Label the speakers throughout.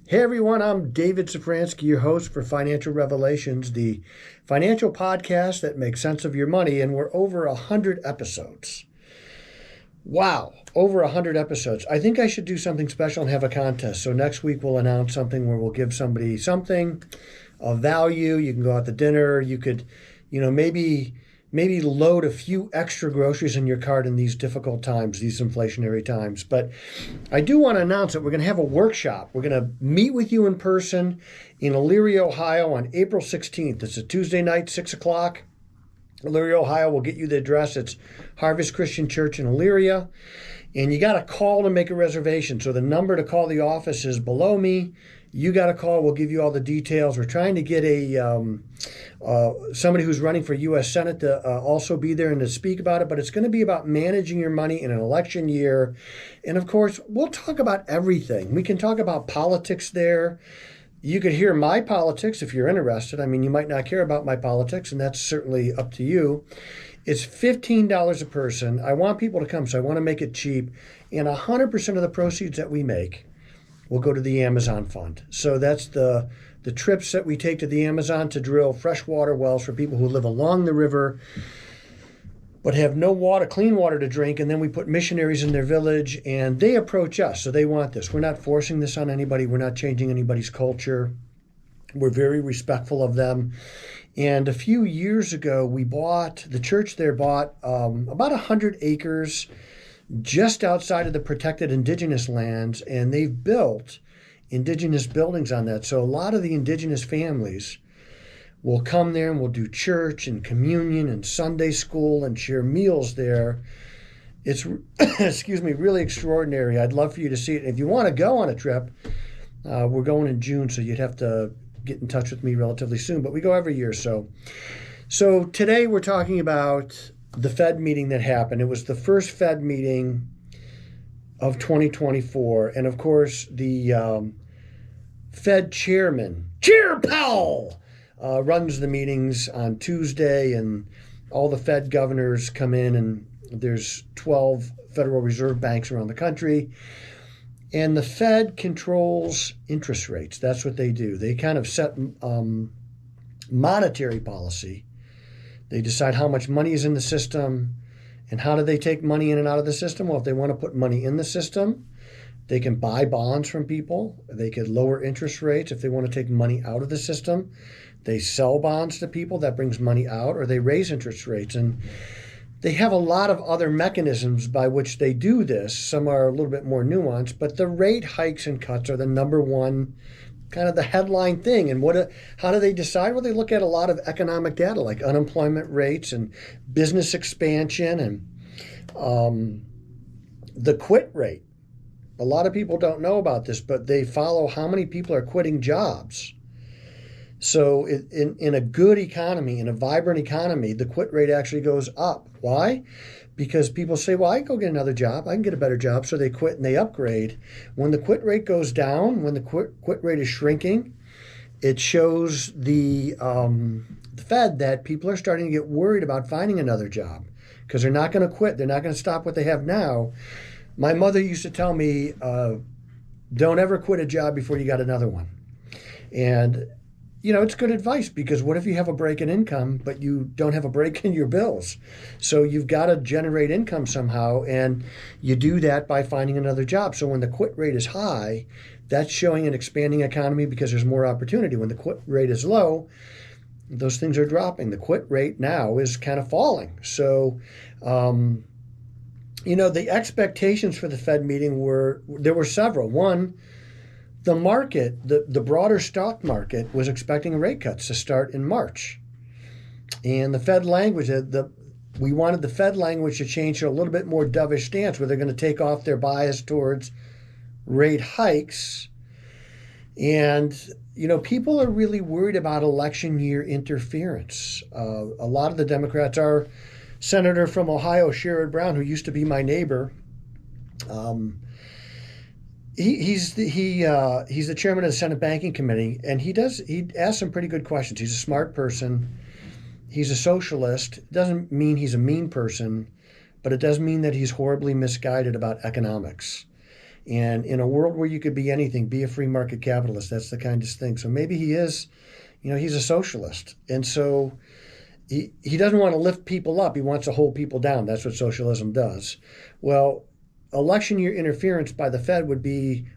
Speaker 1: Hey everyone, I'm David Safransky, your host for Financial Revelations, the financial podcast that makes sense of your money, and we're over 100 episodes. Wow, over 100 episodes. I think I should do something special and have a contest. So next week we'll announce something where we'll give somebody something of value. You can go out to dinner. You could, maybe load a few extra groceries in your cart in these difficult times, these inflationary times. But I do want to announce that we're going to have a workshop. We're going to meet with you in person in Elyria, Ohio on April 16th. It's a Tuesday night, 6 o'clock. Elyria, Ohio. We'll get you the address. It's Harvest Christian Church in Elyria. And you got to call to make a reservation. So the number to call the office is below me. You got to call. We'll give you all the details. We're trying to get somebody who's running for U.S. Senate to also be there and to speak about it. But it's going to be about managing your money in an election year. And, of course, we'll talk about everything. We can talk about politics there. You could hear my politics if you're interested. I mean, you might not care about my politics, and that's certainly up to you. It's $15 a person. I want people to come, so I want to make it cheap. And 100% of the proceeds that we make will go to the Amazon Fund. So that's the trips that we take to the Amazon to drill freshwater wells for people who live along the river but have no water, clean water to drink. And then we put missionaries in their village, and they approach us. So they want this. We're not forcing this on anybody. We're not changing anybody's culture. We're very respectful of them. And a few years ago, the church there bought about 100 acres just outside of the protected indigenous lands, and they've built indigenous buildings on that. So a lot of the indigenous families will come there and we'll do church and communion and Sunday school and share meals there. It's, really extraordinary. I'd love for you to see it. If you want to go on a trip, we're going in June, so you'd have to get in touch with me relatively soon, but we go every year. So today we're talking about the Fed meeting that happened. It was the first Fed meeting of 2024. And of course, the Fed chairman, Chair Powell, runs the meetings on Tuesday, and all the Fed governors come in, and there's 12 Federal Reserve banks around the country. And the Fed controls interest rates. That's what they do. They kind of set monetary policy. They decide how much money is in the system, and how do they take money in and out of the system? Well, if they want to put money in the system, they can buy bonds from people. They could lower interest rates. If they want to take money out of the system, they sell bonds to people. That brings money out, or they raise interest rates. And they have a lot of other mechanisms by which they do this. Some are a little bit more nuanced, but the rate hikes and cuts are the number one kind of the headline thing. And how do they decide? Well, they look at a lot of economic data like unemployment rates and business expansion and the quit rate. A lot of people don't know about this, but they follow how many people are quitting jobs. So in a good economy, in a vibrant economy, the quit rate actually goes up. Why? Because people say, well, I can go get another job. I can get a better job. So they quit and they upgrade. When the quit rate goes down, when the quit rate is shrinking, it shows the Fed that people are starting to get worried about finding another job because they're not going to quit. They're not going to stop what they have now. My mother used to tell me, don't ever quit a job before you got another one. And it's good advice, because what if you have a break in income, but you don't have a break in your bills? So you've got to generate income somehow, and you do that by finding another job. So when the quit rate is high, that's showing an expanding economy because there's more opportunity. When the quit rate is low, those things are dropping. The quit rate now is kind of falling. So, the expectations for the Fed meeting there were several. One, the market, the broader stock market was expecting rate cuts to start in March. And the Fed language, we wanted the Fed language to change to a little bit more dovish stance, where they're going to take off their bias towards rate hikes. And, people are really worried about election year interference. A lot of the Democrats, our senator from Ohio, Sherrod Brown, who used to be my neighbor, He's the chairman of the Senate Banking Committee, and he asks some pretty good questions. He's a smart person. He's a socialist. It doesn't mean he's a mean person, but it does mean that he's horribly misguided about economics. And in a world where you could be anything, be a free market capitalist, that's the kind of thing. So maybe he is, he's a socialist. And so he doesn't want to lift people up. He wants to hold people down. That's what socialism does. Well, election year interference by the Fed would be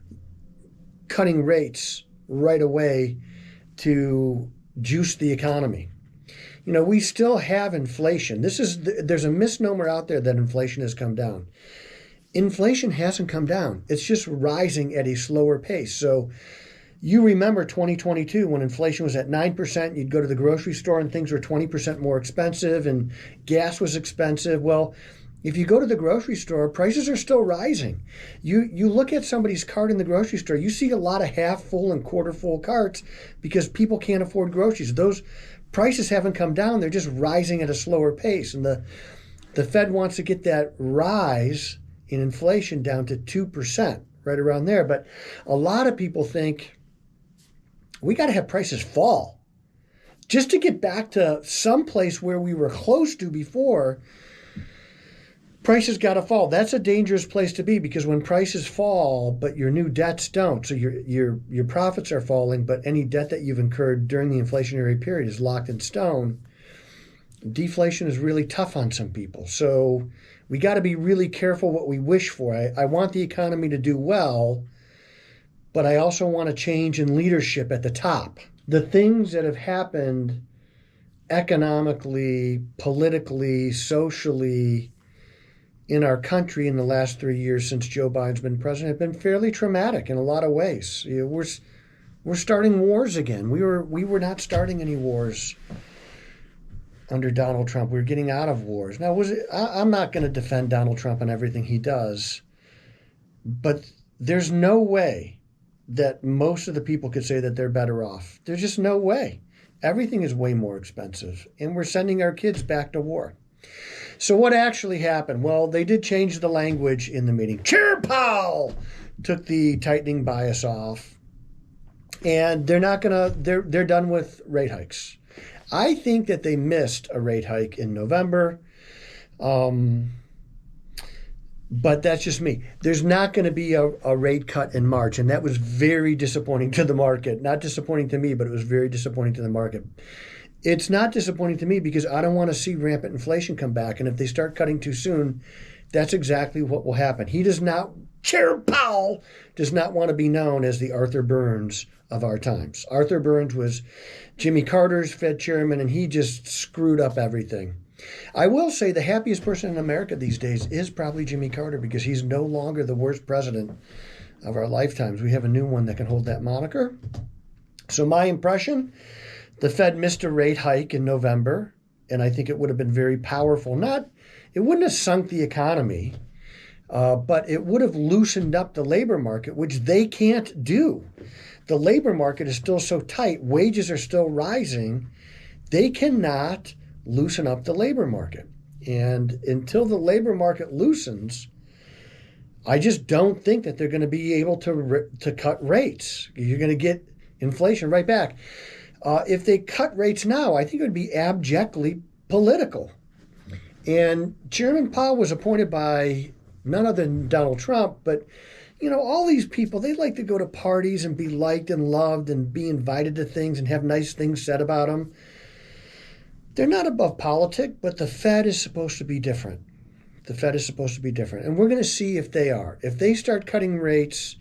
Speaker 1: cutting rates right away to juice the economy. We still have inflation. There's a misnomer out there that inflation has come down. Inflation hasn't come down. It's just rising at a slower pace. So you remember 2022 when inflation was at 9%, you'd go to the grocery store and things were 20% more expensive and gas was expensive. Well, if you go to the grocery store, prices are still rising. You look at somebody's cart in the grocery store, you see a lot of half full and quarter full carts because people can't afford groceries. Those prices haven't come down. They're just rising at a slower pace. And the Fed wants to get that rise in inflation down to 2%, right around there. But a lot of people think we got to have prices fall just to get back to some place where we were close to before. Prices got to fall. That's a dangerous place to be because when prices fall, but your new debts don't, so your profits are falling, but any debt that you've incurred during the inflationary period is locked in stone. Deflation is really tough on some people. So we got to be really careful what we wish for. I want the economy to do well, but I also want a change in leadership at the top. The things that have happened economically, politically, socially in our country in the last 3 years since Joe Biden's been president have been fairly traumatic in a lot of ways. We're starting wars again. We were not starting any wars under Donald Trump. We were getting out of wars. Now, I'm not going to defend Donald Trump and everything he does, but there's no way that most of the people could say that they're better off. There's just no way. Everything is way more expensive, and we're sending our kids back to war. So what actually happened? Well, they did change the language in the meeting. Chair Powell took the tightening bias off, and they're done with rate hikes. I think that they missed a rate hike in November, but that's just me. There's not going to be a rate cut in March, and that was very disappointing to the market. Not disappointing to me, but it was very disappointing to the market. It's not disappointing to me because I don't want to see rampant inflation come back, and if they start cutting too soon, that's exactly what will happen. Chair Powell does not want to be known as the Arthur Burns of our times. Arthur Burns was Jimmy Carter's Fed chairman, and he just screwed up everything. I will say the happiest person in America these days is probably Jimmy Carter because he's no longer the worst president of our lifetimes. We have a new one that can hold that moniker. So my impression, the Fed missed a rate hike in November, and I think it would have been very powerful. It wouldn't have sunk the economy, but it would have loosened up the labor market, which they can't do. The labor market is still so tight. Wages are still rising. They cannot loosen up the labor market. And until the labor market loosens, I just don't think that they're going to be able to cut rates. You're going to get inflation right back. If they cut rates now, I think it would be abjectly political. And Chairman Powell was appointed by none other than Donald Trump, but all these people, they like to go to parties and be liked and loved and be invited to things and have nice things said about them. They're not above politics, but the Fed is supposed to be different. The Fed is supposed to be different. And we're going to see if they are. If they start cutting rates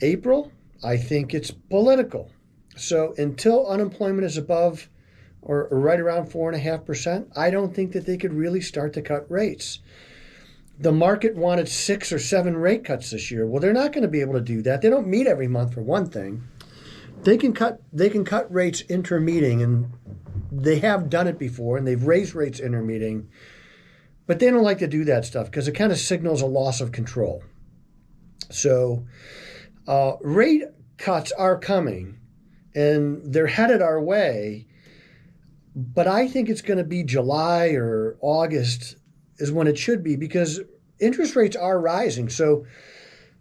Speaker 1: April, I think it's political. So until unemployment is above or right around 4.5%, I don't think that they could really start to cut rates. The market wanted 6 or 7 rate cuts this year. Well, they're not going to be able to do that. They don't meet every month for one thing. They can cut rates intermeeting, and they have done it before, and they've raised rates intermeeting, but they don't like to do that stuff because it kind of signals a loss of control. So rate cuts are coming, and they're headed our way, but I think it's going to be July or August is when it should be because interest rates are rising. So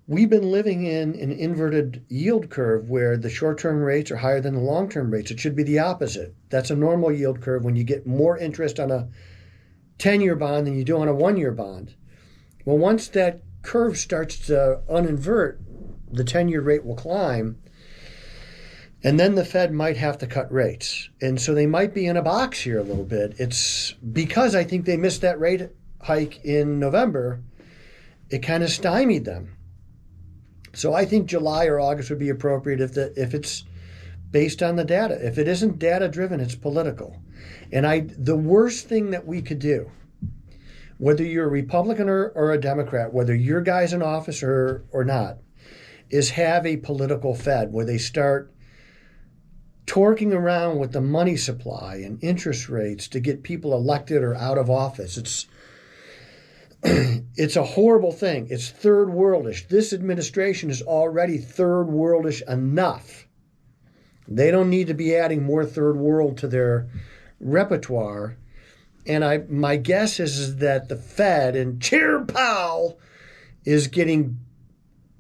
Speaker 1: we've been living in an inverted yield curve where the short-term rates are higher than the long-term rates. It should be the opposite. That's a normal yield curve when you get more interest on a 10-year bond than you do on a 1-year bond. Well, once that curve starts to uninvert, the 10-year rate will climb, and then the Fed might have to cut rates. And so they might be in a box here a little bit. It's because I think they missed that rate hike in November. It kind of stymied them. So I think July or August would be appropriate if it's based on the data. If it isn't data-driven, it's political. And the worst thing that we could do, whether you're a Republican or a Democrat, whether your guy's in office or not, is have a political Fed where they start torquing around with the money supply and interest rates to get people elected or out of office. It's a horrible thing. It's third worldish. This administration is already third worldish enough. They don't need to be adding more third world to their repertoire. And my guess is that the Fed and Chair Powell is getting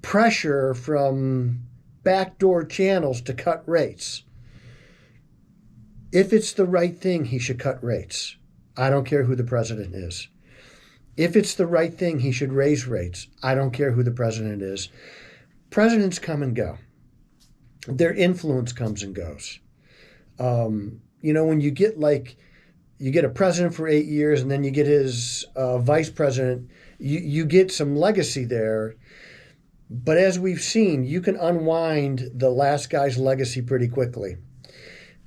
Speaker 1: pressure from backdoor channels to cut rates. If it's the right thing, he should cut rates. I don't care who the president is. If it's the right thing, he should raise rates. I don't care who the president is. Presidents come and go. Their influence comes and goes. When you get a president for 8 years and then you get his vice president, you get some legacy there. But as we've seen, you can unwind the last guy's legacy pretty quickly.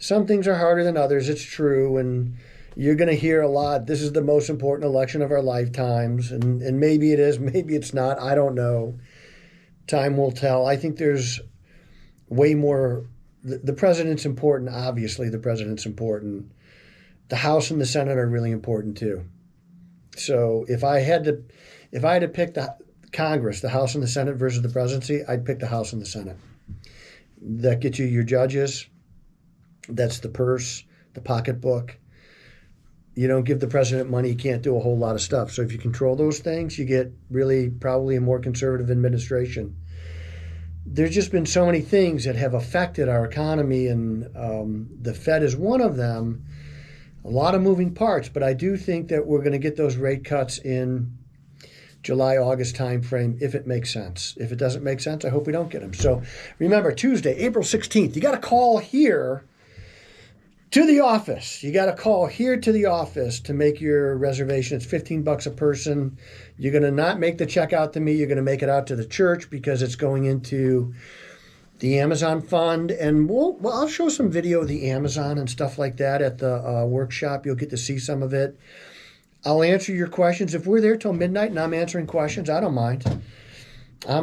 Speaker 1: Some things are harder than others, it's true, and you're going to hear a lot, this is the most important election of our lifetimes, and maybe it is, maybe it's not, I don't know. Time will tell. I think there's way more. The president's important, obviously the president's important. The House and the Senate are really important too. So if I had to pick the Congress, the House and the Senate versus the presidency, I'd pick the House and the Senate. That gets you your judges. That's the purse, the pocketbook. You don't give the president money, he can't do a whole lot of stuff. So if you control those things, you get really probably a more conservative administration. There's just been so many things that have affected our economy, and the Fed is one of them. A lot of moving parts, but I do think that we're going to get those rate cuts in July, August timeframe if it makes sense. If it doesn't make sense, I hope we don't get them. So remember, Tuesday, April 16th, you got to call here to the office. You got to call here to the office to make your reservation. It's $15 a person. You're going to not make the check out to me. You're going to make it out to the church because it's going into the Amazon fund. And I'll show some video of the Amazon and stuff like that at the workshop. You'll get to see some of it. I'll answer your questions. If we're there till midnight and I'm answering questions, I don't mind. I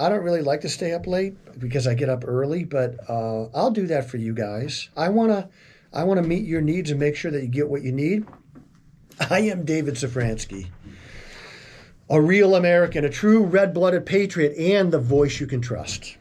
Speaker 1: don't really like to stay up late because I get up early, but I'll do that for you guys. I want to meet your needs and make sure that you get what you need. I am David Safransky, a real American, a true red-blooded patriot, and the voice you can trust.